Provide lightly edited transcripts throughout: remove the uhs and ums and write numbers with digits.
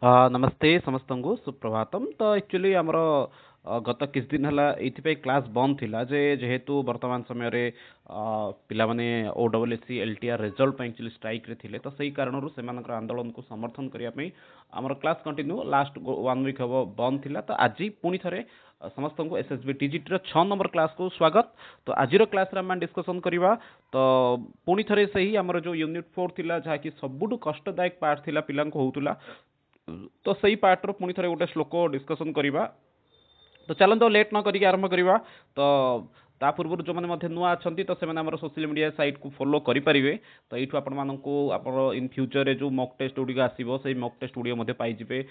नमस्ते समस्तंकु सुप्रभातम। तो एक्चुअली आमर गत किछ दिन हला एथिपाई क्लास बंद थिला जे जेहेतु वर्तमान समय रे पिला माने ओडब्ल्यूएससी एलटीआर रिजल्ट पे एक्चुअली स्ट्राइक रे थिले, तो सही कारणरू सेमानकर आंदोलन को समर्थन करिया पई आमर क्लास कंटिन्यू लास्ट 1 वीक हबो बंद थिला। तो आज पुणी थरे समस्त को एसएसबी टीजीटी रो 6 नंबर क्लास को स्वागत। तो आज क्लास रे हम डिस्कशन करिवा। तो पुणी थरे सही आमर जो यूनिट 4 थिला जहा कि सबुटु कष्टदायक पार्ट थिला पिलांको होउतुला, तो सही पार्टर पुणी थे गोटे श्लोक डिस्कसन करवा। तो चलते लेट न करके आरंभ करवा। तो ता पूर्व जो मैंने नुआ अच्छा तो से सोशल मीडिया साइट को फॉलो करेंगे। तो यू आप इन फ्यूचर रे जो मॉक टेस्ट गुड़िक आसो से मॉक टेस्ट गुड़िक पाइबे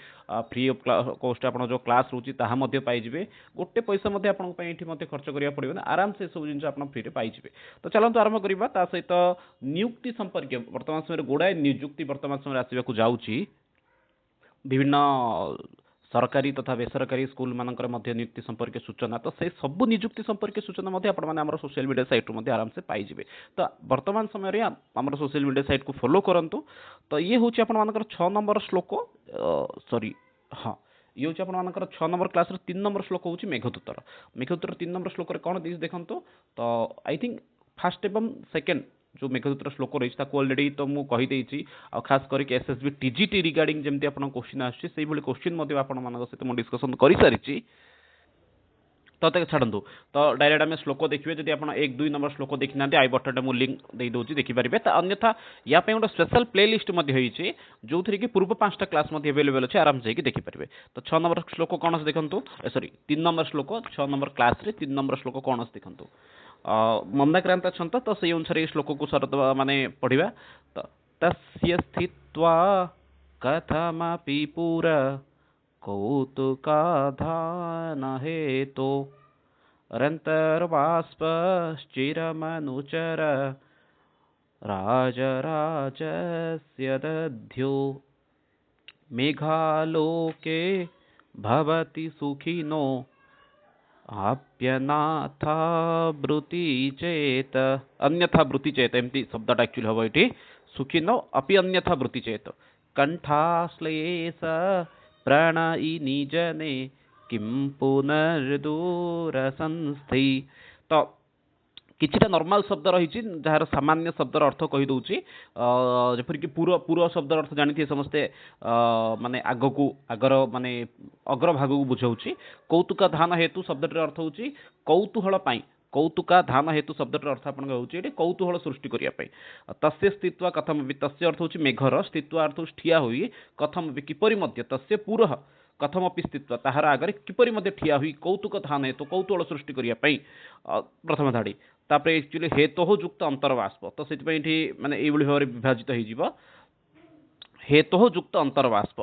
फ्री ऑफ कॉस्ट। आप जो क्लास रोचे पाइबे, गोटे पैसा ये खर्च करा पड़े ना, आराम से सब जिन फ्री में पाइबे। तो चलते आरंभ करवा। सहित नियुक्ति संपर्क वर्तमान समय गुड़ाए नियुक्ति वर्तमान समय आसवाक जाऊँगी। विभिन्न सरकारी तथा बेसरकारी स्कूल मानकर नियुक्ति संपर्क सूचना, तो से सब नियुक्ति संपर्क सूचना आप सोशल मीडिया साइट रू आराम से पाइबे। तो वर्तमान समय आम सोशल मीडिया साइट को फॉलो करंतु। तो ये हूँ आपर 6 नंबर श्लोक, सॉरी हाँ, ये हूँ आपर 6 नंबर क्लास 3 नंबर श्लोक हूँ मेघदूतर। मेघदूतर 3 नंबर श्लोक कौन दी देखो। तो आई थिंक फास्ट एवं सेकेंड जो मेघदूतर श्लोक रही ऑलरेडी तो मुझे कहीदे, आ खास करके एसएसबी टीजीटी रिगार्डिंग जमी आप क्वेश्चन आससे क्वेश्चन सहित मुझे डिस्कसन कर सारी। तो छाड़ू। तो डायरेक्ट आम श्लोक देखिए। जब आप 1-2 नंबर श्लोक देखी ना, आई बटन मुझे लिंक दे दूसरी देखिपारे। तो अन्यथा या गोटे स्पेशल प्ले लिस्ट जो थी कि पूर्व 5टा क्लास अवेलेबल अच्छे, आराम से देखिपारे। तो 6 नंबर श्लोक कौन से देखो, सॉरी 3 नंबर श्लोक 6 नंबर क्लास 3 नंबर श्लोक कौन से देखो। मंदाक्रांत अच्छा, तो से अनुसार श्लोक को शरद माने पढ़ा। तो तस्य स्थित्वा कथमपि पुरा कौतुकाधान हेतो रन्तर्बाष्पश्चिरमनुचर राजराजस्य दध्यो मेघालोके भवति सुखिनो आप्यनाथा ब्रुति चेत। अन्यथा ब्रुति चेत एमती शब्दटा एक्चुअली हम ये सुखिनो अपि अन्यथा ब्रुति चेत कंठाश्लेष प्रणयी निजने किं पुनर्दूरसंस्थि। तो किछिटा नॉर्मल शब्द रही जार सामान्य शब्दर अर्थ कहीदे। जपरिक पूर्व पूर्व शब्दर अर्थ जानी समस्ते, माने आगकू आगर माने अग्रभाग को बुझाऊँगी। कौतुक धान हेतु शब्दटर अर्थ हूँ कौतूहल पाई। कौतुका धान हेतु शब्दटर अर्थ आप कौतूहल सृष्टि करने। तस्य स्थित्व कथम भी, तस्य अर्थ हूँ मेघर, स्थित्व अर्थ हूँ ठिया हुई, कथम भी किपरि मध्य, तस्य पूरः कथमपि स्थित्व ताहार आगे किपरि मध्य ठिया हुई कौतुक धान हेतु कौतूहल सृष्टि करने प्रथम धाड़ी। तापर एक्चुअली हेतु हो युक्त अंतर्बाष्प, तो से माने ये भाव में विभाजित हो हेतु हो युक्त अंतर्बाष्प।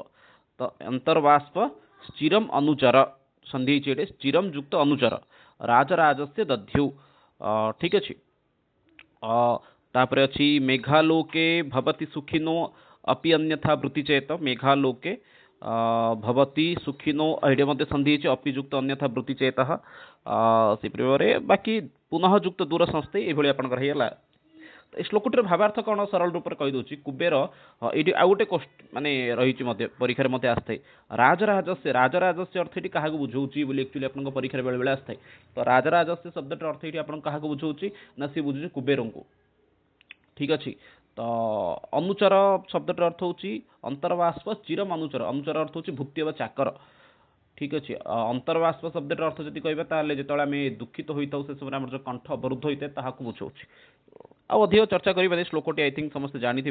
तो अंतर्बाष्प स्थिरम अनुचर संधि चेड़े स्थिरम युक्त अनुचर राजराजस्य दध्यौ। ठीक अच्छे। तापर अच्छी मेघालोके भवति सुखिनो अपि अन्यथा वृत्ति चेत। मेघालोके भवति सुखिनो एडे मध्य संधि अपि युक्त अन्यथा वृत्ति चेत से प्रिय। बाकी पुनः युक्त दूर संस्थे ये आपंकर। श्लोकटर भावार्थ कौन सरल रूप से कहीदे कुबेर ये आउ गोटे माने रही परीक्षा मत आसता राजराजस्य। राजराजस्य अर्थ ये क्या बुझाऊँगी एक्चुअली आप परीक्षा बेले बेले आसता। तो राजराजस्य शब्दटर अर्थ ये आप क्या बुझाऊँगी ना, सी बुझे कुबेर को। ठीक अच्छे। तो अनुचर शब्दटर अर्थ हूँ अंतर्बाष्प चिरम अनुचर। अनुचर अर्थ हूँ भुक्ति व चाकर। ठीक अच्छे। अंतर्बाष्प शब्दटर अर्थ जब कहते जो आम दुखित होता से समय जो कंठ अवरुद्ध होता है बुझाऊँ। अधिक चर्चा करें श्लोकटी आई थिंक समस्त जानी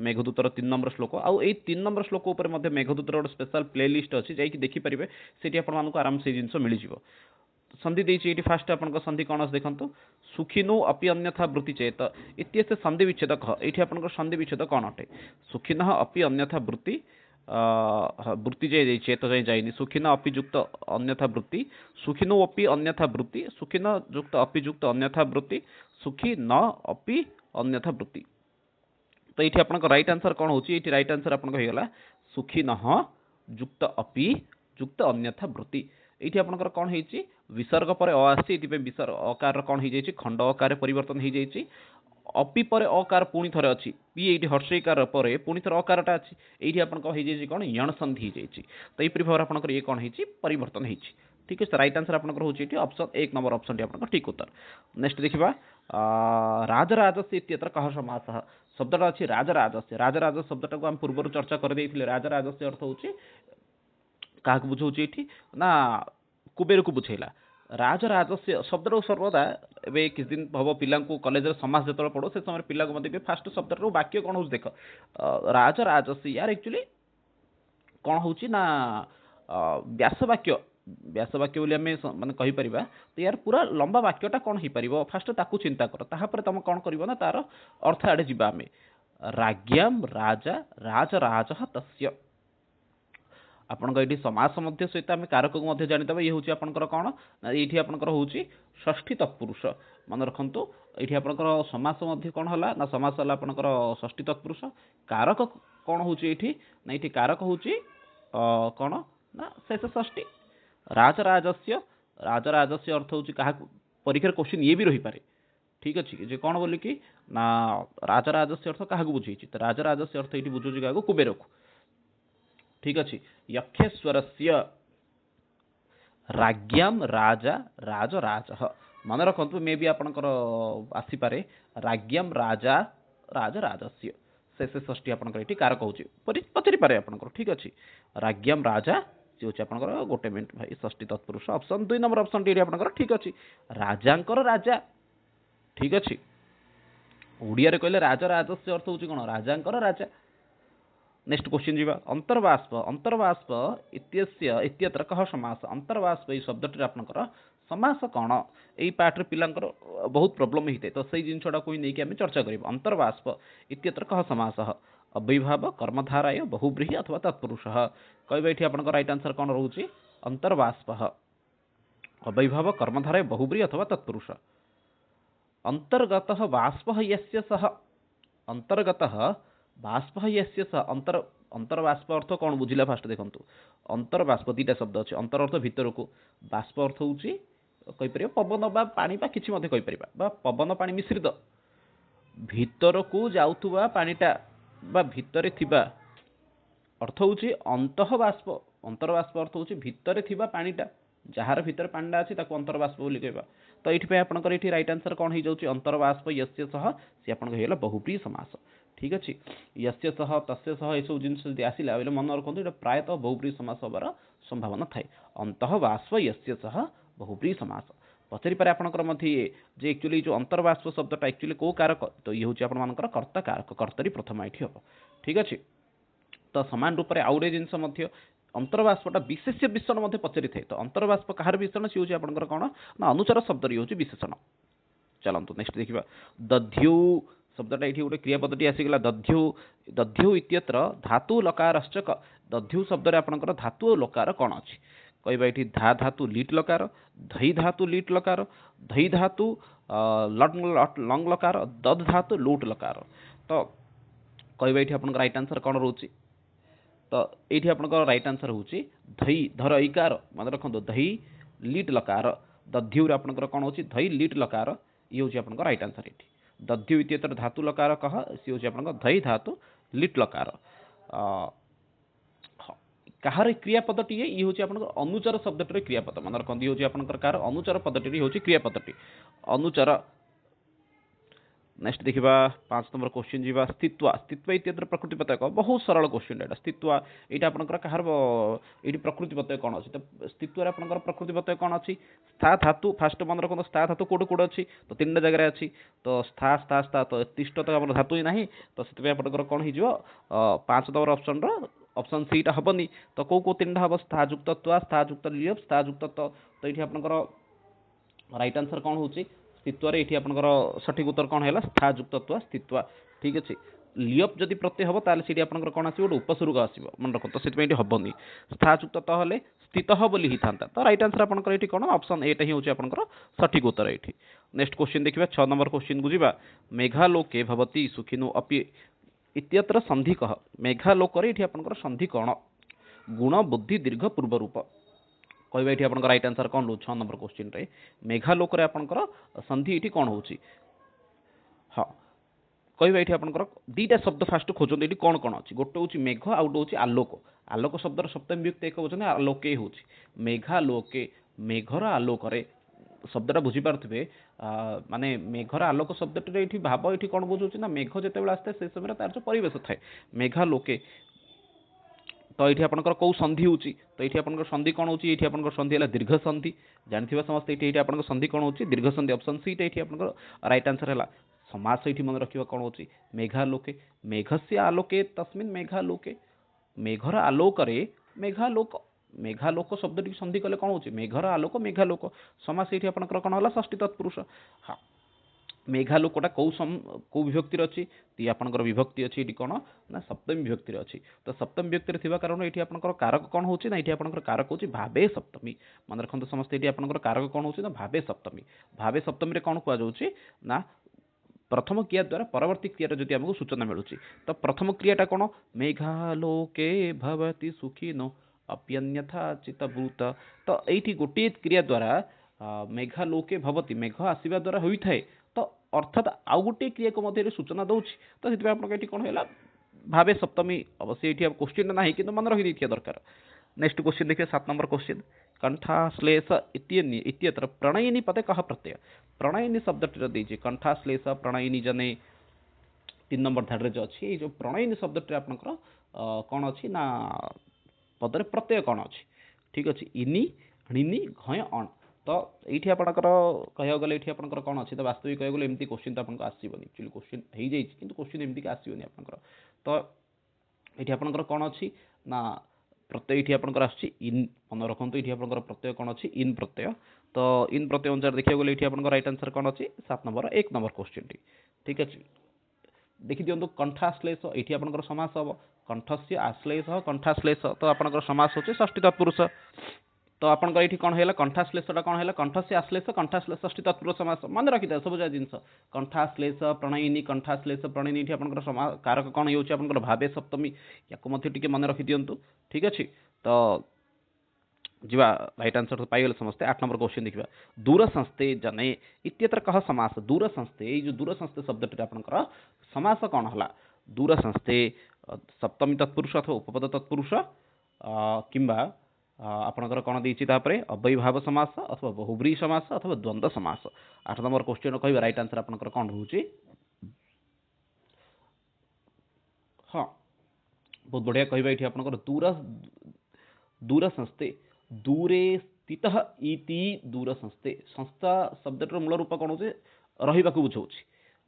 मेघदूतर 3 नंबर श्लोक। आउ 3 नंबर श्लोक उपर मेघदूतर गोटे स्पेशल प्ले लिस्ट अच्छी जाकि देखिपारे। से आपको आराम से जिन मिल जाव। संधि देती फास्ट आप संधि कौन से देखो सुखिनो अपि अन्यथा वृत्ति चेत इत्यस्य संधि विच्छेद कह। ये आप संधि विच्छेद कौन अटे सुखिन अपि अन्यथा वृत्ति वृत्ति जाए चेत जाए जाए सुखिन अपि युक्त अन्यथा वृत्ति सुखिनो अपि अन्यथा वृत्ति सुखिन युक्त अपि युक्त अन्यथा वृत्ति सुखी न अपि अन्यथा वृत्ति। तो ये आप राइट आंसर कौन हो राइट आंसर आपला सुखी न युक्त अपि युक्त अन्यथा वृत्ति। ये आपंकर कौन हो विसर्ग पर आसी विसर्ग अकार कौन हो खंड अकार परिवर्तन हो अपि परे अकार पुणी थरे अछि पी एठी हर्षईकार परे पुणी थरे अकारटा अछि एठी आपनकर हे जे कोन यण संधि हेछि तो एई परि भाव आपनकर ये कोन हेछि परिवर्तन हेछि ठीक है राइट आंसर आपनकर होछि एठी ऑप्शन 1 नंबर ऑप्शन टी आपनकर ठीक उत्तर नेक्स्ट देखिबा राजराजस्य इत्यत्र कह समासः शब्दटा अछि राजराजस्य राजराज शब्दटा को हम पूर्व चर्चा कर देथिले राजराजस्य अर्थ होछि काहक बुझौछि एठी ना कुबेर को बुझेला राजराजस्य शब्दटा सर्वदा एबे किछ दिन हबो पिला को कॉलेज रे समाज जतल पढो से समय पिला को मते फास्ट शब्दटा वाक्य कोन होछ देख राजराजस्य यार एक्चुअली कोन होछि ना व्यास वाक्य बोली आम माने कहि परिबा तो यार पूरा लंबा वाक्यटा कोन ही परिबो फास्ट ताकू चिंता कर ताहा पर तुम कोन करिवो ना तार अर्थ आडे जिबा आमे राज्ञाम राजा राजराजः तस्य आपनकर एठी समास मध्य सहित आम कारक को मध्य जानिदबा ये होची आपनकर कोन एठी आपनकर होची षष्ठी तत्पुरुष मन रखंतु एठी आपनकर समास मध्य कोन हला ना समास हला आपनकर षष्ठी तत्पुरुष कारक कोन होची एठी ना एठी कारक होची कोन ना शेष षष्ठी राजराजस्य राजराजस्य अर्थ होची काहा परीक्षा क्वेश्चन ये भी रही पारे ठीक अछि जे कोन बोली कि ना राजराजस्य अर्थ काहा को बुझीची तो राजराजस्य अर्थ एठी बुझोची काहा को कुबेर को ठीक अच्छे यक्षेश्वरस्य राज्ञाम राजा राजराजः मन रखु मे भी आपणकर आसीपे राज्ञाम राजा राजराजस्य शेष षष्ठी आपंकर ये कारक हो पचारि पारे आपंकर ठीक अच्छे राज्ञाम राजा सी हूँ आपंकर गोटे मिनट भाई षष्ठी तत्पुरुष ऑप्शन 2 नंबर ऑप्शन टी आपंकर ठीक अच्छे राजांकर राजा ठीक अच्छे ओडिया कहले राजराजस्य अर्थ हूँ कौन राजांकर राजा नेक्स्ट क्वेश्चन जीवा अंतर्बाष्प अंतर्बाष्प इत्यत्र कह समास अंतर्बाष्प ये शब्दटी आपनकर समास कौन यही पार्ट पिलांकर बहुत प्रॉब्लम होता है तो सही जिनटा को नहीं आम चर्चा करें अंतर्बाष्प इत्यत्र कह समास अव्ययभाव कर्मधाराय बहुब्रीहि अथवा तत्पुरुष कहबे ये आपनकर राइट आंसर कौन रोचे अंतर्बाष्प अव्ययभाव कर्मधाराय बहुब्रीहि अथवा तत्पुरुष अंतर्गतः बाष्प यस्य सः अंतर्गतः बाष्प यस्य सः अंतर्बाष्प अर्थ कौन बुझिला फास्ट देखंतु अंतर्बाष्प दीटा शब्द अच्छे अंतर अर्थ भीतर को बाष्प अर्थ होची कहि परिबा पवन बा पानी बा किछि मध्ये कहि परिबा बा पवन पानी मिश्रित भीतर को जाउथुबा पानीटा बा भीतर थिबा अर्थ होची अंतःबाष्प अंतर्बाष्प अर्थ होची भीतर थिबा पानीटा जार भीतर पांडा अछि ताको अंतर्बाष्प बोली कहबा तो एठी पे आपनकर एठी राइट आंसर कोन हे जाउची अंतर्बाष्प यस्य सह से आपनकर हेला बहुप्रिय समास ठीक अच्छे यस्य सह तस्य सह यह जिनस आसला बोले मन रखते ये प्रायतः बहुप्रिय समास हबार संभावना थाए अंतःबाष्प यस्य सह बहुप्रिय समास पचारि पारे आपनकर मध्य जे एक्चुअली जो अंतर्बाष्प शब्दटा एक्चुअली को कारक तो ये हूँ आपनकर कर्ता कारक कर्तरी प्रथम ये हम ठीक अच्छे तो सामान रूप से आउ गए जिनस अंतर्बाष्पटा विशेष्य विशेषण मध्य पचारि थाए तो अंतर्बाष्प कहार विशेषण सी हूँ आपनकर कौन ना अनुचर शब्द हूँ विशेषण चलतु नेक्स्ट देखा दध्यु शब्दटा ये गोटे क्रियापदटी आसीगला दध्यु दध्यु इत्यत्र धातु लकारश्च दध्यु शब्द आपनकर धातु और लकार कौन अच्छी कहबा ये धा धातु लीट लकार धई धातु लीट लकार धई धातु लंग लकार दध धातु लूट लकार तो कहबा ये आपन राइट आंसर कौन रोचे तो ये आपनकर राइट आंसर होची धई धर इकार मन रखो धई लीट लकार दध्यु आपनकर कौन होची धई लीट लकार ये हूँ आपनकर राइट आंसर ये दध्यु इत्यत्र धातु लकार कह सी हूँ आपनकर धई धातु लिट लकार कहार क्रियापदटी ये हूँ आपनकर अनुचर शब्दटी क्रियापद मन रखते ये हूँ आपनकर कार अनुचर पदटी हूँ क्रियापदटी अनुचर नेक्स्ट देखा 5 नंबर क्वेश्चन जीवा स्थित्वा स्थित्व इत्यत्र प्रकृति प्रत्यय बहुत सरल क्वेश्चन एटा स्थित्वा एटा आपनकर कहार ये प्रकृति प्रत्यय कौन अच्छी तो स्थित्व आपनकर प्रकृति प्रत्यय कौन अच्छी स्था धातु फास्ट मन रखते स्था धातु कोड कोड अच्छी तो 3 जगह अच्छी तो स्था स्था स्था तो तिष्ट तो आम धातु ही ना तो से आपनकर कौन हो 5 नंबर ऑप्शन ऑप्शन सी टा हेनी तो कौ कौ 3 हम स्थायुक्त स्थायुक्त लियप स्थायुक्त तो ये आपनकर राइट आंसर कौन हो स्थित्व ये आपनकर सठिक उत्तर कौन है स्थायुक्त स्थित्व ठीक अच्छे लियप जदि प्रत्यय हम ताले सीटी आपनकर कौन आसो गोटे उपसर्ग आसो मन रख तो से हेनी स्थायुक्त तो हेले स्थित बोली ही था तो राइट आंसर आपनकर ये कौन ऑप्शन एटा ही हूँ आपनकर सठिक उत्तर ये नेक्स्ट क्वेश्चन देखिए 6 नंबर क्वेश्चन को जीवा मेघालोके भवती सुखिनो अपि इत्यत्र संधि कह मेघालोक ये आपनकर संधि कौन गुण बुद्धि दीर्घ पूर्व रूप कहबा ये आपनकर राइट आंसर कौन रो 6 नंबर क्वेश्चन रे मेघालोक रे आपनकर संधि ये कौन होची हाँ कहवा ये आपंकर दीटा शब्द फास्ट खोजते ये कौन कौन अच्छी गोटे हूँ मेघ आउ गोटे हूँ आलोक आलोक शब्दर सप्तमी विभक्ति एक वचन आलोके हूँ मेघालोके मेघर आलोक शब्दटा बुझीपारे माने मेघर आलोक शब्दटे ये भाव ये कौन बुझे ना मेघ जिते आसता है से समय तार जो परिवेश थाए मेघालोके तो ये आपंकर कौ संधि होची तो ये आपंकर संधि कौन होची ये आपंकर संधि है दीर्घ संधि जानते समस्त ये आपंकर संधि कौन होची दीर्घ संधि ऑप्शन सी ये आपंकर राइट आंसर है समास ये मन रखा कौन होची मेघालोके मेघस्य आलोके तस्मिन् मेघालोके मेघर आलोकरे मेघालोक मेघालोक शब्द टी संधि कले कौन होची मेघर आलोक मेघालोक समास ये आपंकर कौन है षष्ठी तत्पुरुष हाँ मेघालोकटा कौ विभक्ति अच्छी ती आपंकर विभक्ति अच्छी ये कौन ना सप्तमी विभक्ति अच्छी तो सप्तमी विभक्ति थिबा कारण ये आपंकर कारक कौन होची ना ये आपंकर कारक होची भावे सप्तमी मन रखते समस्त ये आपंकर कारक कौन होची ना भावे सप्तमी रे कौन कह जाउची ना प्रथम क्रिया द्वारा परवर्ती क्रिया जदि आमको सूचना मिलूँ तो प्रथम क्रियाटा कौन मेघालोके भवति सुखिनो अप्यन्यथा चित्तभूत तो ये गोटे क्रिया द्वारा मेघालोके भवति मेघ आसवा द्वारा होता है तो अर्थात आउ गोटे क्रिया को मध्य सूचना दौर तो से आप कौन है भावे सप्तमी अवश्य ये क्वेश्चन ना कि मन रखी दरकार नेक्स्ट क्वेश्चन देखिए 7 नंबर क्वेश्चन कंठाश्लेष इत्यत्र प्रणयिनी पदे कह प्रत्यय प्रणयिनी शब्द देती कंठाश्लेष प्रणयिनी जने 3 नंबर धारे जो अच्छी जो प्रणयिनी शब्द आपंकर कौन अच्छी ना पदर प्रत्यय कौन अच्छी ठीक अच्छे इनि ऋणी घय अण तो ये आपंकर कह गले ये आपंकर कौन अच्छी तो वास्तविक कह गले एमती क्वेश्चन तो आपको आसबनी एक्चुअली क्वेश्चन हो जाए कि क्वेश्चन एमती आसबनी आपंकर तो ये आपंकर कौन अच्छी ना प्रत्यय ये आपंकर आइन मन रखु ये आपंकर प्रत्यय कौन अच्छी इन प्रत्यय तो इन प्रत्यय अनुसार देखा गले ये आपंकर राइट आंसर कौन अच्छी 7 नंबर 1 नंबर क्वेश्चन टी ठीक अच्छे देखी दिंतु कंठाश्लेष ये आपंकर समास हम कंठस्य आश्लेष कंठाश्लेष तो आपंकर समास होचे षष्ठी तत्पुरुष तो आपंकर ये कौन है कंठाश्लेषटा कौन है कंठस्य आश्लेष कंठाश्लेष षष्ठी तत्पुरुष समास मन रखी था सब जिनस कंठाश्लेष प्रणयिनी कंठाश्लेष प्रणयिनी ये आपंकर कारक कौन होकर भावे सप्तमी या टी मन रखी दिंतु ठीक अच्छे तो जीवा राइट आंसर तो पाइगले समस्ते 8 नंबर क्वेश्चन देखा दूर संस्थे जने इत्यत्र कह समास दूर संस्थे जो दूर संस्थे शब्द आपंकर समास कौन है दूर संस्थे सप्तमी तत्पुरुष अथवा उपपद तत्पुरुष किंबा आपंकर कौन देती अव्ययभाव समास अथवा बहुब्री समास अथवा द्वंद्व समास 8 नंबर क्वेश्चन कह राइट आंसर आपंकर कौन रोचे हाँ बहुत बढ़िया कहवा ये आपंकर दूर दूर संस्थे दूरे स्थित इति दूर संस्थे संस्था शब्दटर मूल रूप कौन हो रहा बुझाऊँ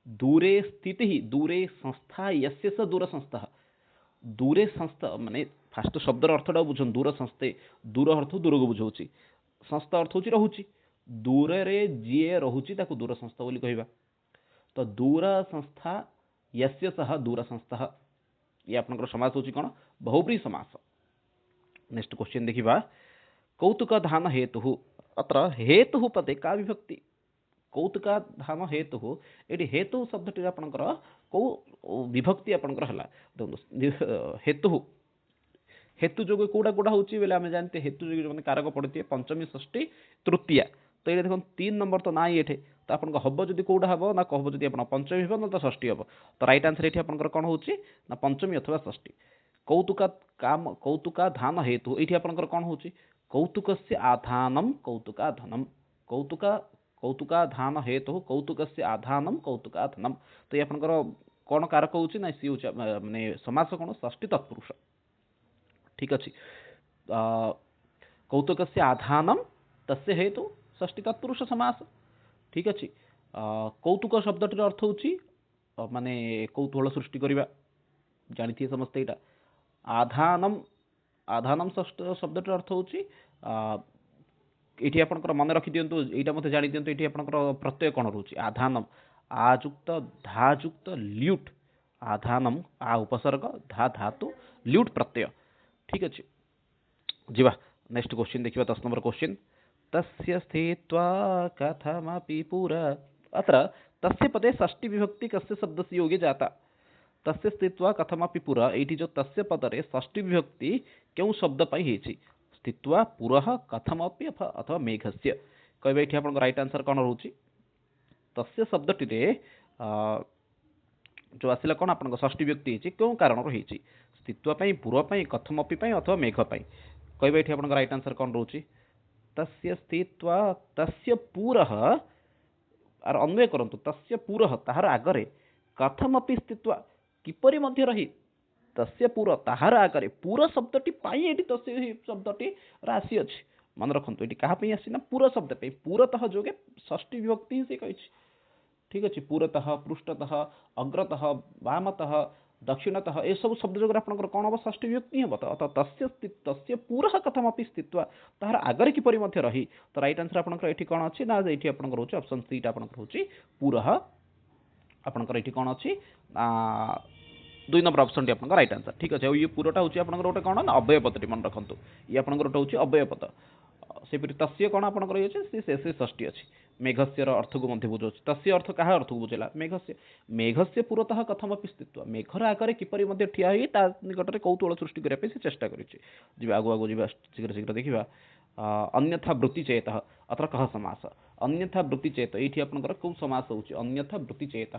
दूरे स्थित ही दूरे संस्था यस्य स दूर संस्था दूरे संस्था माने फास्ट शब्दर अर्थटा बुझन दूर संस्थे दूर अर्थ दूर को बुझाऊँ संस्था अर्थ हूँ रोचे दूर रे जी रोचे दूर संस्था बोली कहवा तो दूर संस्था यस्य सह दूर संस्था ये आपंकर समास हूँ कौन बहुब्री समास नेक्स्ट क्वेश्चन देखा कौतुकधान हेतु अत्र हेतु पदे का विभक्ति कौतुकधान हेतु ये हेतु शब्द आपंकर कौ विभक्ति आपंकर है हेतु हेतु जो कौटा कौटा होने आम जानते हेतु जो मैंने कारक पड़े पंचमी षष्ठी तृतीया तो ये देखो 3 नंबर तो ना ये तो आप हम जब कौटा हम ना कहब जब आप पंचमी हम ना तो षष्ठी हम तो राइट आंसर ये आपंकर कौन हो पंचमी अथवा षष्ठी कौतुका काम कौतुकाधान हेतु ये आपंकर कौन हो कौतुकस्य आधानम कौतुकाधनम कौतुकाधान हेतु कौतुकस्य आधानम कौतुकाधनम तो ये आपंकर कौन कारक होची ना सी होची माने समास कौन षष्ठी तत्पुरुष ठीक अच्छे कौतुकस्य आधानम तस्य हेतु षष्ठी तत्पुरुष समास ठीक अच्छे कौतुक शब्दटर अर्थ होची माने कौतूहल सृष्टि करवा जानी समस्ते यहाँ आधानम आधानम शब्दटर अर्थ होची ये आपंकर मन रखी दिंतु यहाँ मत जानी दिंतु ये आपंकर प्रत्यय कौन रोचे आधानम आजुक्त धाजुक्त ल्यूट आधानम आ उपसर्ग धा धातु ल्यूट प्रत्यय ठीक अच्छे जीवा नेक्स्ट क्वेश्चन देखिए 10 नंबर क्वेश्चन तस्य स्थित्वा कथमपि पुरा अत्र तस्य पदे षष्ठी विभक्ति कस्य शब्दस्य योगे जाता तस्य स्थित्वा कथमपि पुरा ये जो तस्य पदरे षष्ठी विभक्ति क्यों शब्द पाई स्थित्वा पुरः कथमपि अथवा मेघस्य कहवा ये आप राइट आंसर कौन रोचे तस्य शब्दटी जो आसिला कौन आपन षष्ठी व्यक्ति होती क्यों कारण रही स्थित्व पूर्व कथमपि अथवा मेघ कहबे ये आपन राइट आंसर कौन रोचे तस्य स्थित्व तस्य पूरः आर अन्वय करंतु तस्य पूरः ताहार आगरे कथमपि स्थित्व किपरि मध्य रही तस्य पूर ताहार आगरे पूर शब्दटी पाई एटी तस्य शब्दटी राशि अछि मन रखंतु एटी कहा पई आसी ना पूर शब्द पे पूरतः जोगे षष्ठी विभक्ति से कहि ठीक अच्छे पूरतः पृष्ठतः अग्रतः वामतः दक्षिणतः ये सब शब्द जो आप कौन हम षष्ठी विभक्ति हम तो अतः तस्य पूरः कथमपि स्थित्वा तार आगे किपरि मध्य रही तो राइट आंसर आपंकर ये कौन अच्छी ना ये आपंकर रोचे ऑप्शन सी टा आपंकर होची पूरः आपंकर ये कौन अच्छी 2 नंबर ऑप्शन टी आपंकर राइट आंसर ठीक अच्छे ये पूराटा होची आपंकर गोटे कौन ना अव्यय पदटी मन रखंतु ये आपंकर गोटे होची अव्यय पद सेपरि तस्य कौन आपंकर ये से षष्ठी अच्छी मेघस्य अर्थ को मध्य बुझाऊँ तस्य अर्थ क्या अर्थ को बुझेगा मेघस्य मेघस्य पुरतः कथमपि स्थित्व मेघर आगे किपरि मध्य ठिया होई ता निकटरे कौतूहल सृष्टि करने से चेष्टा करिछि आगु आगु जी शीघ्र शीघ्र देखा अन्यथा वृत्ति चेत अत्र कह समास अन्यथा वृत्ति चेत ये आपंकर कौ समास होची अन्यथा वृत्ति चेत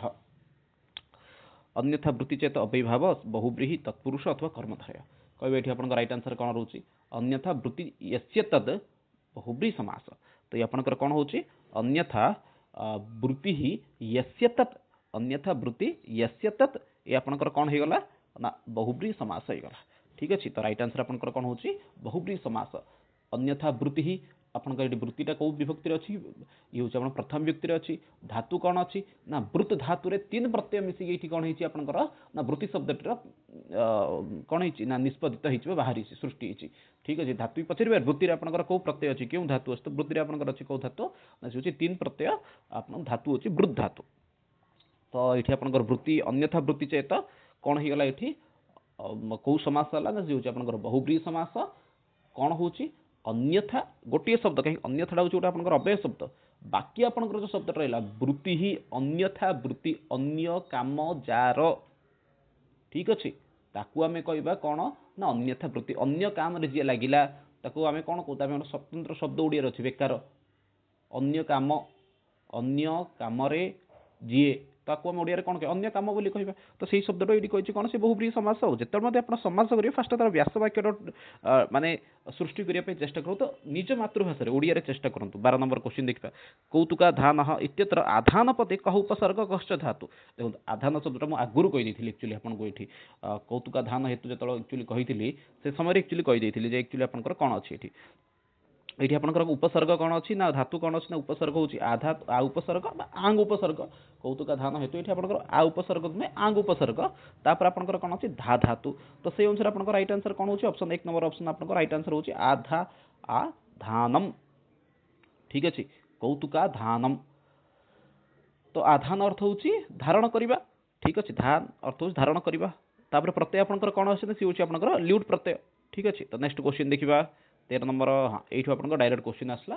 अन्यथा वृत्ति चेत अव्ययभाव बहुब्रीहि तत्पुरुष अथवा कर्मधारय कहबे ये आपंकर राइट आंसर कौन रोची अन्यथा वृत्ति यस्य तद बहुब्रीहि समास तो ये आपंकर कौन होची अन्यथा वृत्ति ही यस्य तत् अन्यथा वृत्ति यस्य तत् ये आपंकर कौन हो गला ना बहुब्रीहि समास हो गला ठीक अच्छे तो राइट आंसर आपंकर कौन होची बहुब्रीहि समास अन्यथा वृत्ति ही आपंकर ये वृत्तिटा कौ विभक्ति अच्छी ये हूँ आप प्रथम व्यक्ति अच्छी धातु कौन अच्छी ना वृत्त धातु रे 3 प्रत्यय मिसिक ये कौन होकर ना वृत्ति शब्दटर कौन हो निष्पदित हो बाहरी सृष्टि होती ठीक अच्छे धातु पचारे वृत्ति आपंकर कौ प्रत्यय अच्छी क्यों धातु अच्छे तो वृत्ति आपंकर अच्छी कौ धातु ना से 3 प्रत्यय आप धातु अच्छी वृद्ध धातु तो ये आपंकर वृत्ति अन्यथा वृत्ति चेत कौन होगा ये कौ समास है ना से आपंकर बहुब्रीहि समास कौन हो अन्यथा गोटे शब्द कहीं अन्यथा हूँ गोटे आपंकर अव्यय शब्द बाकी आपंकर जो शब्द रहा वृत्ति ही अन्यथा वृत्ति अन्य काम जार ठीक अच्छे ताकू आम कहवा कौन ना अन्यथा वृत्ति अन्य काम जी लगिला ताकू आम कौन कहते स्वतंत्र शब्द ओडिया अच्छे बेकार अन्य काम जी ताकू आम ओडिया कौन कह अन्य काम बोली कहवा तो सही शब्दटा ये कही कौन से बहुब्रीहि समास हो जिते आप समास करेंगे फास्ट तार व्यास वाक्य माने सृष्टि करने चेष्टा करूँ तो निज मातृभाषा ओडिया चेष्टा करूँ 12 नंबर क्वेश्चन देखा कौतुका धान इत्यत्र आधान पदे कह उपसर्ग कश्च धातु देखो आधान शब्दटा मुझे आगुरी कहीदी एक्चुअली आपको ये कौतुका धान हेतु जो एक्चुअली कही से समय एक्चुअली कहीदी एक्चुअली आपंकर कौन अच्छी ये आपंकर उपसर्ग कौन अच्छी ना धातु कौन अच्छी ना उपसर्ग होची आधा आ उपसर्ग आंग उपसर्ग कौतुका धान हेतु ये आपंकर आ उपसर्ग में आंग उपसर्ग तापर आपंकर कौन अच्छी धा धातु तो से अनुसार आपंकर राइट आंसर कौन होची ऑप्शन 1 नंबर ऑप्शन आपंकर राइट आंसर होची आधा आ धानम ठीक अच्छे कौतुका धानम तो आधान अर्थ होची धारण करवा ठीक अच्छे धान अर्थ हो धारण करवा तापर प्रत्यय आपंकर कौन अच्छे सी होची आपंकर ल्यूट प्रत्यय ठीक अच्छे तो नेक्स्ट क्वेश्चन देखा 13 नंबर हाँ ये आप डायरेक्ट क्वेश्चन आसला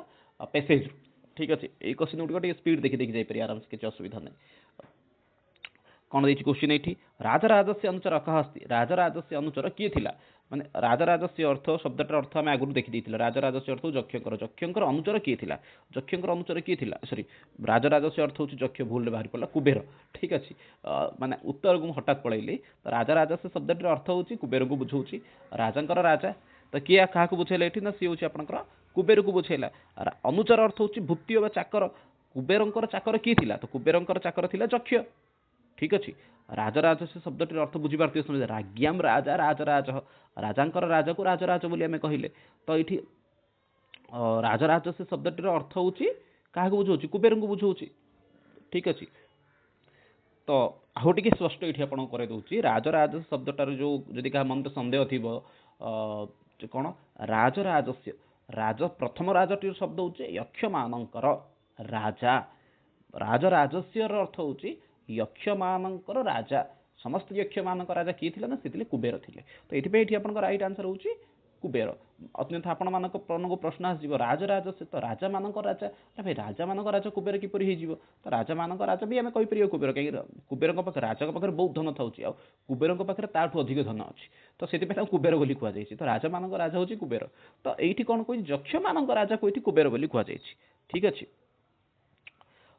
पैसेज ठीक अच्छे ये क्वेश्चन गुड़िक स्पीड देखी देखी जापर आराम से किसी असुविधा नहीं कौन देखिए क्वेश्चन ये राजराज से अनुचर कह अस्ति राजराज से अनुचर किए थिला माने राजराज से अर्थ शब्दटार अर्थ आम आगुरी देखी राजराज से अर्थ जक्षर अनुचर किए थिला जक्षर अनुचर किए थिला सॉरी राजराज से अर्थ हो जक्ष भूल बाहरी पड़ा कुबेर ठीक अच्छे माने उत्तर को हठात पलैली तो राजराज से शब्दटार अर्थ हो कुबेर को बुझाऊँ राजा राजा तो किए क्या बुझेला ये ना सी हूँ आपंकर कुबेर को बुझेला अनुचर अर्थ हूँ भूत्य चाकर कुबेर चाकर किए थिला तो कुबेर चाकर थिला जक्ष ठीक अच्छे राजराज से शब्दटी अर्थ बुझीपार समझ राज्ञाम राजा राजराज राजांकर राजा को राजराज बोली आम कहले तो ये राजराज से शब्दटीर अर्थ हूँ क्या बुझाऊँ कुबेर को बुझाऊँ ठीक अच्छे तो आउ टे स्पष्ट ये आपको कर राजराज शब्दटार जो जदि क्या मन सन्देह थी कौन राजराज से राज प्रथम राजटीर शब्द हूँ यक्ष मानकर राजा राजराज से अर्थ हूँ यक्ष मानकर राजा समस्त यक्ष मानक राजा किए थे ना से कुबेर थे तो ये आप राइट आंसर हूँ कुबेर अन्यथा आपण मान प्रश्न आसो राजराज से तो राजा मान राजा भाई राजा मान राजा कुबेर किपर हो तो राजा मान राजा भी आम कहीपर कुबेर कहीं कुबेर पाखे राजा पाखे बहुत धन था कुबेर पाखे ताठू अधिक धन अच्छी तो से कुबेर बोली कहुई तो राजा मान राजा हूँ कुबेर तो ये कौन कह जक्ष मान राजा कही कुबेर बोली कहुई ठीक अच्छे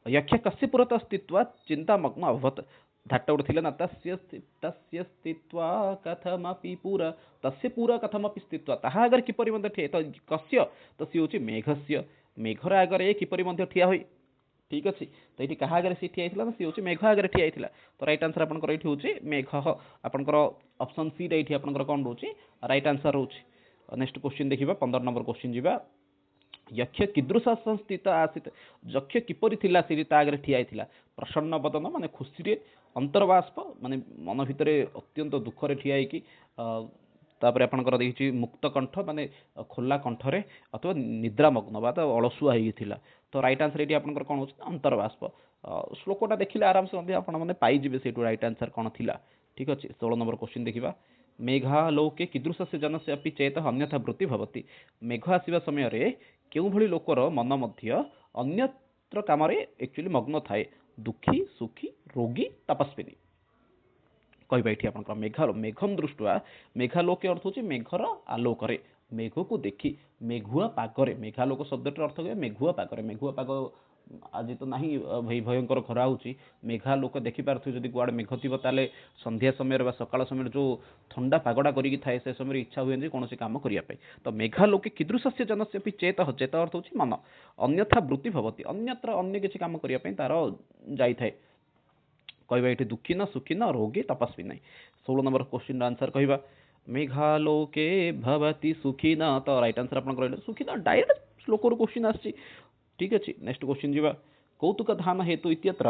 यक्ष कस्य पुरत अस्तित्व चिंतामग्न अभवत ଧାଟ ଗୋଟେ ଥିଲା ନା, ତସ୍ୟ ସ୍ଥିତ୍ୱା କଥମପି ପୁରା, ତସ୍ୟ ପୁରା କଥମପି ସ୍ଥିତ୍ୱା, ତାହା ଆଗରେ କିପରି ମଧ୍ୟ ଠିଆ, ତ କସ୍ୟ, ତ ସିଏ ହେଉଛି ମେଘସ୍ୟ, ମେଘର ଆଗରେ କିପରି ମଧ୍ୟ ଠିଆ ହୋଇ, ଠିକ ଅଛି। ତ ଏଠି କାହା ଆଗରେ ସେ ଠିଆ ହେଇଥିଲା, ସିଏ ହେଉଛି ମେଘ ଆଗରେ ଠିଆ ହେଇଥିଲା। ତ ରାଇଟ୍ ଆନ୍ସର ଆପଣଙ୍କର ଏଇଠି ହେଉଛି ମେଘ। ଆପଣଙ୍କର ଅପସନ୍ ସି ରେ ଏଇଠି ଆପଣଙ୍କର କ'ଣ ରହୁଛି, ରାଇଟ୍ ଆନ୍ସର ରହୁଛି। ନେକ୍ସଟ କ୍ୱେଶ୍ଚିନ୍ ଦେଖିବା, 15 ନମ୍ବର କ୍ୱେଶ୍ଚିନ୍ ଯିବା। ଯକ୍ଷ କିଦୃଶ ସଂସ୍ଥିତ ଆସିତ, ଯକ୍ଷ କିପରି ଥିଲା, ସେ ତା ଆଗରେ ଠିଆ ହେଇଥିଲା। ପ୍ରସନ୍ନ ବଦନ ମାନେ ଖୁସିରେ, ଅନ୍ତର୍ବାଷ୍ପ ମାନେ ମନ ଭିତରେ ଅତ୍ୟନ୍ତ ଦୁଃଖରେ ଠିଆ ହେଇକି, ତାପରେ ଆପଣଙ୍କର ଦେଇଛି ମୁକ୍ତ କଣ୍ଠ ମାନେ ଖୋଲା କଣ୍ଠରେ, ଅଥବା ନିଦ୍ରାମଗ୍ନ ବା ତ ଅଳସୁଆ ହେଇଥିଲା। ତ ରାଇଟ୍ ଆନ୍ସର ଏଠି ଆପଣଙ୍କର କ'ଣ ହେଉଛି, ଅନ୍ତର୍ବାଷ୍ପ। ଶ୍ଲୋକଟା ଦେଖିଲେ ଆରାମସେ ମଧ୍ୟ ଆପଣମାନେ ପାଇଯିବେ ସେଇଠୁ ରାଇଟ୍ ଆନ୍ସର କ'ଣ ଥିଲା। ଠିକ୍ ଅଛି, 16 ନମ୍ବର କ୍ୱେଶ୍ଚିନ୍ ଦେଖିବା। ମେଘାଲୋକେ କିଦୃଶସ୍ୟ ଜନସ୍ୟ ଅପି ଚେତଃ ଅନ୍ୟଥା ବୃତ୍ତି ଭବତି। ମେଘ ଆସିବା ସମୟରେ କେଉଁଭଳି ଲୋକର ମନ ମଧ୍ୟ ଅନ୍ୟତ୍ର କାମରେ ଆକ୍ଚୁଆଲି ମଗ୍ନ ଥାଏ। ଦୁଃଖୀ, ସୁଖୀ, ରୋଗୀ, ତପସ୍ୱିନୀ। କହିବା ଏଠି ଆପଣଙ୍କର ମେଘମ ଦୃଷ୍ଟିଆ, ମେଘାଲୋକେ ଅର୍ଥ ହେଉଛି ମେଘର ଆଲୋକରେ, ମେଘକୁ ଦେଖି, ମେଘୁଆ ପାଗରେ, ମେଘାଲୋକ ଶବ୍ଦଟିର ଅର୍ଥ ହୁଏ ମେଘୁଆ ପାଗରେ। ମେଘୁଆ ପାଗ ଆଜି ତ ନାହିଁ, ଭୟଙ୍କର ଖରା ହେଉଛି, ମେଘାଲୋକ ଦେଖିପାରୁଥିବେ। ଯଦି କୁଆଡ଼େ ମେଘ ଥିବ ତାହେଲେ ସନ୍ଧ୍ୟା ସମୟରେ ବା ସକାଳ ସମୟରେ ଯେଉଁ ଥଣ୍ଡା ପାଗଟା କରିକି ଥାଏ, ସେ ସମୟରେ ଇଚ୍ଛା ହୁଏନି କୌଣସି କାମ କରିବା ପାଇଁ। ତ ମେଘାଲୋକେ କିଦୃଶସ୍ୟ ଜନସ୍ୟ ବି ଚେତଃ, ଚେତ ଅର୍ଥ ହେଉଛି ମନ, ଅନ୍ୟଥା ବୃତ୍ତି ଭବତି, ଅନ୍ୟତ୍ର ଅନ୍ୟ କିଛି କାମ କରିବା ପାଇଁ ତାର ଯାଇଥାଏ। କହିବା ଏଠି ଦୁଃଖୀ ନ, ସୁଖୀ ନ, ରୋଗୀ, ତପସ୍ୱୀ ନାହିଁ। 16 ନମ୍ବର କ୍ୱେଶ୍ଚିନ୍ର ଆନ୍ସର କହିବା, ମେଘାଲୋକେ ଭବତି ସୁଖୀ ନ, ତ ରାଇଟ୍ ଆନ୍ସର ଆପଣଙ୍କର ରହିଲା ସୁଖୀ ନ। ଡାଇରେକ୍ଟ ଶ୍ଲୋକରୁ କ୍ୱେଶ୍ଚିନ୍ ଆସିଛି। ଠିକ୍ ଅଛି, ନେକ୍ସଟ କ୍ୱେଶ୍ଚିନ୍ ଯିବା। କୌତୁକ ଧାନ ହେତୁ ଇତ୍ୟତ୍ର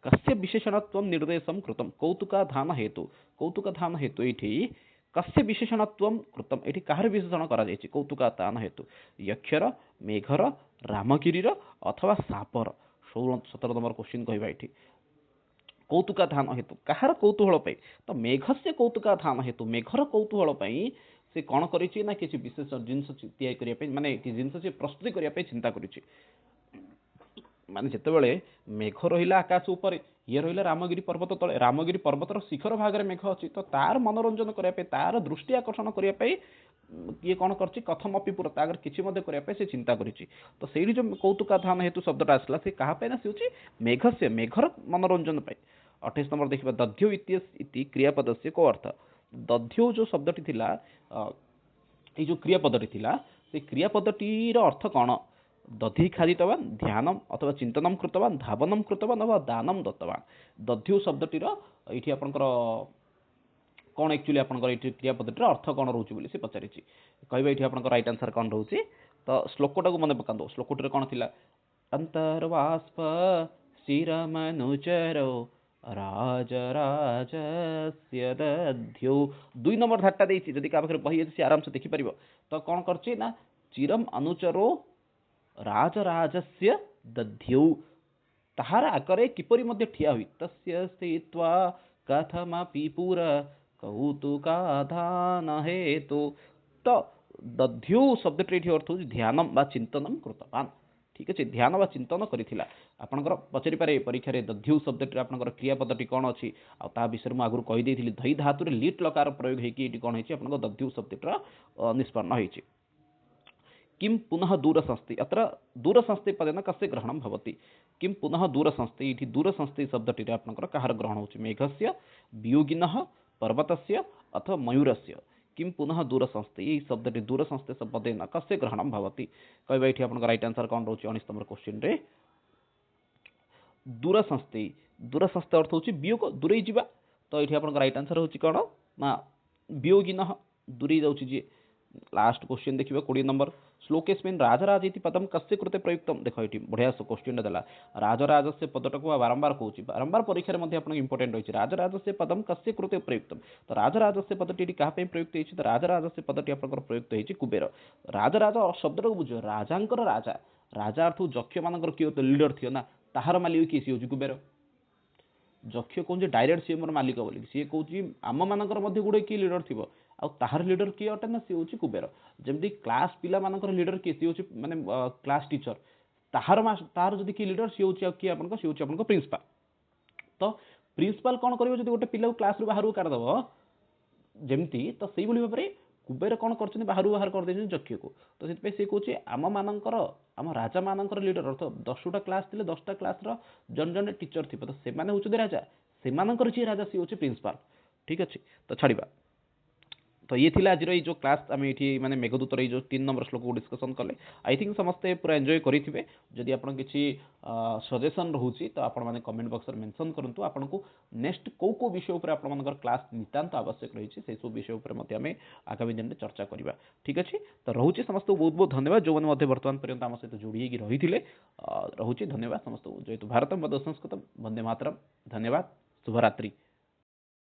କସ୍ୟ ବିଶେଷଣତ୍ୱ ନିର୍ଦ୍ଦେଶം କୃତମ୍। କୌତୁକ ଧାନ ହେତୁ, କୌତୁକ ଧାନ ହେତୁ ଏଇଠି କସ୍ୟ ବିଶେଷଣତ୍ୱ କୃତମ୍, ଏଠି କାହାର ବିଶେଷଣ କରାଯାଇଛି କୌତୁକ ଧାନ ହେତୁ? ଯକ୍ଷର, ମେଘର, ରାମଗିରିର ଅଥବା ସାପର। 17 ନମ୍ବର କ୍ୱେଶ୍ଚିନ୍ କହିବା ଏଠି କୌତୁକ ଧାନ ହେତୁ, କାହାର କୌତୁହଳ ପାଇଁ? ତ ମେଘସ୍ୟ କୌତୁକ ଧାନ ହେତୁ, ମେଘର କୌତୁହଳ ପାଇଁ ସେ କ'ଣ କରିଛି ନା କିଛି ବିଶେଷ ଜିନିଷ ତିଆରି କରିବା ପାଇଁ, ମାନେ କିଛି ଜିନିଷ ସେ ପ୍ରସ୍ତୁତି କରିବା ପାଇଁ ଚିନ୍ତା କରିଛି। ମାନେ ଯେତେବେଳେ ମେଘ ରହିଲା ଆକାଶ ଉପରେ, ଇଏ ରହିଲା ରାମଗିରି ପର୍ବତ ତଳେ, ରାମଗିରି ପର୍ବତର ଶିଖର ଭାଗରେ ମେଘ ଅଛି, ତ ତାର ମନୋରଞ୍ଜନ କରିବା ପାଇଁ, ତାର ଦୃଷ୍ଟି ଆକର୍ଷଣ କରିବା ପାଇଁ ଇଏ କ'ଣ କରିଛି, କଥମପି ପୁରା, ତା ଆଗରେ କିଛି ମଧ୍ୟ କରିବା ପାଇଁ ସେ ଚିନ୍ତା କରିଛି। ତ ସେଇଠି ଯେଉଁ କୌତୁକ ଧାନ ହେତୁ ଶବ୍ଦଟା ଆସିଲା, ସେ କାହା ପାଇଁ ନା ସେ ହେଉଛି ମେଘସ୍ୟ, ମେଘର ମନୋରଞ୍ଜନ ପାଇଁ। 28 ନମ୍ବର ଦେଖିବା, ଦଧ୍ୟୁ ଇତି କ୍ରିୟାପଦସ୍ୟ କୋ ଅର୍ଥ। ଦଧ୍ୟୁ ଯେଉଁ ଶବ୍ଦଟି ଥିଲା, ଏଇ ଯେଉଁ କ୍ରିୟାପଦଟି ଥିଲା, ସେ କ୍ରିୟାପଦଟିର ଅର୍ଥ କ'ଣ? ଦଧି ଖାଦିତବାନ, ଧ୍ୟାନମ୍ ଅଥବା ଚିନ୍ତନମ୍ କୃତବାନ, ଧାବନମ୍ କୃତବାନ ଅଥବା ଦାନମ୍ ଦତ୍ତବାନ। ଦଧ୍ୟୁ ଶବ୍ଦଟିର ଏଇଠି ଆପଣଙ୍କର କ'ଣ ଆକ୍ଚୁଆଲି ଆପଣଙ୍କର ଏଇଠି କ୍ରିୟାପଦଟିର ଅର୍ଥ କ'ଣ ରହୁଛି ବୋଲି ସେ ପଚାରିଛି। କହିବେ ଏଇଠି ଆପଣଙ୍କ ରାଇଟ୍ ଆନ୍ସର କ'ଣ ରହୁଛି? ତ ଶ୍ଲୋକଟାକୁ ମନେ ପକାନ୍ତୁ। ଶ୍ଲୋକଟିରେ କ'ଣ ଥିଲା? ଅନ୍ତର୍ବାଷ୍ପ ଶିରମନୁଚରୋ ରାଜରାଜସ୍ୟ ଦଧ୍ୟୌ। 2 ନମ୍ବର ଧାରଟା ଦେଇଛି, ଯଦି କାହା ପାଖରେ ବହି ଅଛି ସେ ଆରାମସେ ଦେଖିପାରିବ। ତ କ'ଣ କରିଛି ନା, ଚିରମ ଅନୁଚରୋ ରାଜରାଜସ୍ୟ ଦଧ୍ୟୌ, ତାହାର ଆଗରେ କିପରି ମଧ୍ୟ ଠିଆ ହୋଇ, ତସ୍ୟ ସ୍ଥିତ୍ୱା କଥମପି ପୁରା କୌତୁକାଧାନ ହେତୁ। ତ ଦଧ୍ୟୌ ଶବ୍ଦଟି ଏଠି ଅର୍ଥ ହେଉଛି ଧ୍ୟାନମ୍ ବା ଚିନ୍ତନମ୍ କୃତବାନ। ଠିକ୍ ଅଛି, ଧ୍ୟାନ ବା ଚିନ୍ତନ କରିଥିଲା। ଆପଣଙ୍କର ପଚାରିପାରେ ପରୀକ୍ଷାରେ ଦଧ୍ୟୌ ଶବ୍ଦଟିର ଆପଣଙ୍କର କ୍ରିୟାପଦଟି କ'ଣ ଅଛି, ଆଉ ତା ବିଷୟରେ ମୁଁ ଆଗରୁ କହିଦେଇଥିଲି। ଧୈ ଧାତୁରେ ଲିଟ୍ ଲକାର ପ୍ରୟୋଗ ହେଇକି ଏଠି କ'ଣ ହେଇଛି, ଆପଣଙ୍କ ଦଧ୍ୟୌ ଶବ୍ଦଟିର ନିଷ୍ପନ୍ନ ହେଇଛି। किं पुनः दूरसंस्थि, अत्र दूरसंस्थि पदेन कस्य ग्रहणं भवति? किं पुनः दूरसंस्थि, इति दूरसंस्थि शब्दटिरे आपणकर कହାର ग्रहण होछि? मेघस्य, वियोगिनः, पर्वतस्य अथवा मयूरस्य। किं पुनः दूरसंस्थि, एई शब्दटी दूरसंस्थि पदेन कस्य ग्रहणं भवति? कहबा एठी आपणकर राइट आंसर कोन रहउछि 19 नंबर क्वेश्चन रे? दूरसंस्थि, दूरसंस्थि अर्थ होछि वियोग, दूरेई जिबा। तो एठी आपणकर राइट आंसर होछि कोन ना वियोगिनः, दूरेई जाउछि जे। लास्ट क्वेश्चन देखिए 20 नंबर। श्लोकेस्मिन् राजराज इति पदम कस्य कृते प्रयुक्तम। देख ये बढ़िया क्वेश्चन देला, राजराज से पदटा को बारंबार कहूँ, बारंबार परीक्षा में इंपोर्टेंट रही। राजराज से पदम कस्य कृते प्रयुक्तम, तो राजराज से पदटी क्या प्रयुक्त होती, तो राजराज से पदटी आप प्रयुक्त होती कुबेर। राजराज शब्द को बुझ, राजांकर राजा, राजा अर्थ जक्ष मानकर किए तो लीडर थी ना, ताहार मालिक किए सी हूँ कुबेर। जक्ष कौन डायरेक्ट सी मोर मालिक बोली, सी कौन आम मानकर गुड़े किए लीडर थी, आउ ताहार लीडर किए अटे ना, सी हूँ कुबेर। जमी क्लास पिला मानकर लीडर किए, सी हूँ माने क्लास टीचर, ताहार ताहार जब किए लीडर सी हूँ किए आप प्रिंसिपाल। तो प्रिंसिपाल कौन कर, गोटे पिला क्लास रू बाहर काढ़दब जमती, तो से भाव में कुबेर कौन कर बाहर बाहर कर जक्ष को। तो से कहे आम मानकर आम राजा मानकर लीडर, अर्थ 10टा क्लास थे, 10टा क्लास जन जन टीचर थी, तो से हूँ राजा, ସେମାନଙ୍କର ଯିଏ ରାଜା ସିଏ ହେଉଛି ପ୍ରିନ୍ସିପାଲ। ଠିକ୍ ଅଛି, ତ ଛାଡ଼ିବା। ତ ये थिला आज जो क्लास आम ये माने मेघदूतर जो 3 नंबर श्लोक को डिस्कसन कले। आई थिंक समस्ते पूरा एंजॉय करेंगे। जदि आप किसी सजेसन रोचे तो आपण मैंने कमेंट बॉक्स में मेंशन करूँ आपन को नेक्स्ट को विषय उपर आपनकर क्लास नितांत आवश्यक रही है सब विषय उपर आम आगामी दिन में चर्चा करवा। ठीक अच्छे, तो रोचे समस्त बहुत बहुत धन्यवाद जो मैंने बर्तमान पर्यंत आम सहित जोड़ी रही है। रोचे धन्यवाद समस्त जेहेतु भारत मद संस्कृत वंदे मातरम। धन्यवाद, शुभरात्रि।